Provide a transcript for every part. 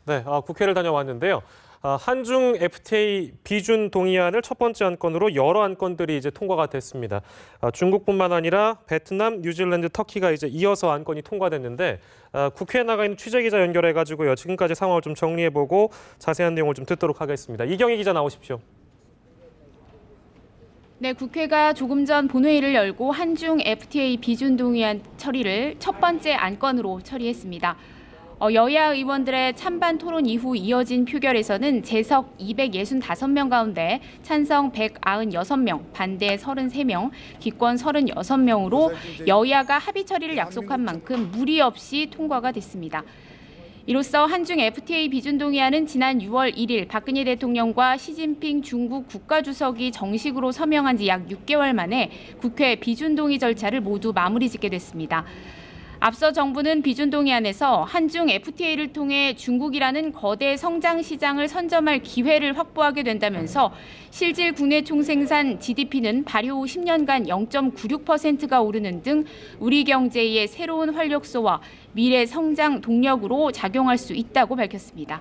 네, 국회를 다녀왔는데요. 한중 FTA 비준 동의안을 첫 번째 안건으로 여러 안건들이 이제 통과가 됐습니다. 중국뿐만 아니라 베트남, 뉴질랜드, 터키가 이제 이어서 안건이 통과됐는데 국회에 나가 있는 취재기자 연결해가지고요. 지금까지 상황을 좀 정리해보고 자세한 내용을 좀 듣도록 하겠습니다. 이경희 기자 나오십시오. 네, 국회가 조금 전 본회의를 열고 한중 FTA 비준 동의안 처리를 첫 번째 안건으로 처리했습니다. 여야 의원들의 찬반 토론 이후 이어진 표결에서는 재석 265명 가운데 찬성 196명, 반대 33명, 기권 36명으로 여야가 합의 처리를 약속한 만큼 무리 없이 통과가 됐습니다. 이로써 한중 FTA 비준 동의안은 지난 6월 1일 박근혜 대통령과 시진핑 중국 국가주석이 정식으로 서명한 지 약 6개월 만에 국회 비준 동의 절차를 모두 마무리 짓게 됐습니다. 앞서 정부는 비준 동의안에서 한중 FTA를 통해 중국이라는 거대 성장 시장을 선점할 기회를 확보하게 된다면서 실질 국내 총생산 GDP는 발효 후 10년간 0.96%가 오르는 등 우리 경제의 새로운 활력소와 미래 성장 동력으로 작용할 수 있다고 밝혔습니다.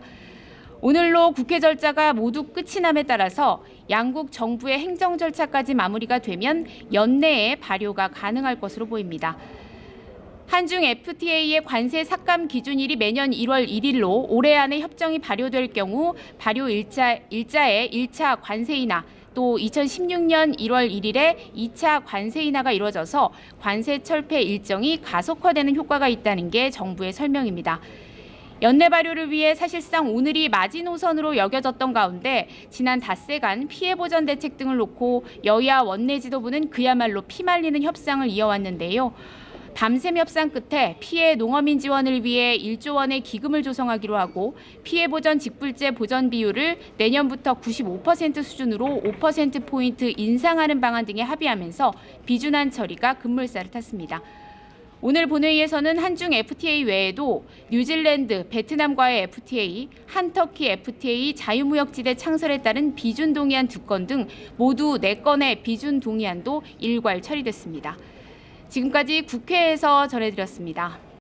오늘로 국회 절차가 모두 끝이 남에 따라서 양국 정부의 행정 절차까지 마무리가 되면 연내에 발효가 가능할 것으로 보입니다. 한중 FTA의 관세 삭감 기준일이 매년 1월 1일로 올해 안에 협정이 발효될 경우 발효 일자에 1차 관세 인하, 또 2016년 1월 1일에 2차 관세 인하가 이루어져서 관세 철폐 일정이 가속화되는 효과가 있다는 게 정부의 설명입니다. 연내 발효를 위해 사실상 오늘이 마지노선으로 여겨졌던 가운데 지난 닷새간 피해 보전 대책 등을 놓고 여야 원내 지도부는 그야말로 피말리는 협상을 이어왔는데요. 밤샘 협상 끝에 피해 농어민 지원을 위해 1조 원의 기금을 조성하기로 하고 피해 보전 직불제 보전 비율을 내년부터 95% 수준으로 5%포인트 인상하는 방안 등에 합의하면서 비준안 처리가 급물살을 탔습니다. 오늘 본회의에서는 한중 FTA 외에도 뉴질랜드, 베트남과의 FTA, 한터키 FTA 자유무역지대 창설에 따른 비준 동의안 2건 등 모두 4건의 비준 동의안도 일괄 처리됐습니다. 지금까지 국회에서 전해드렸습니다.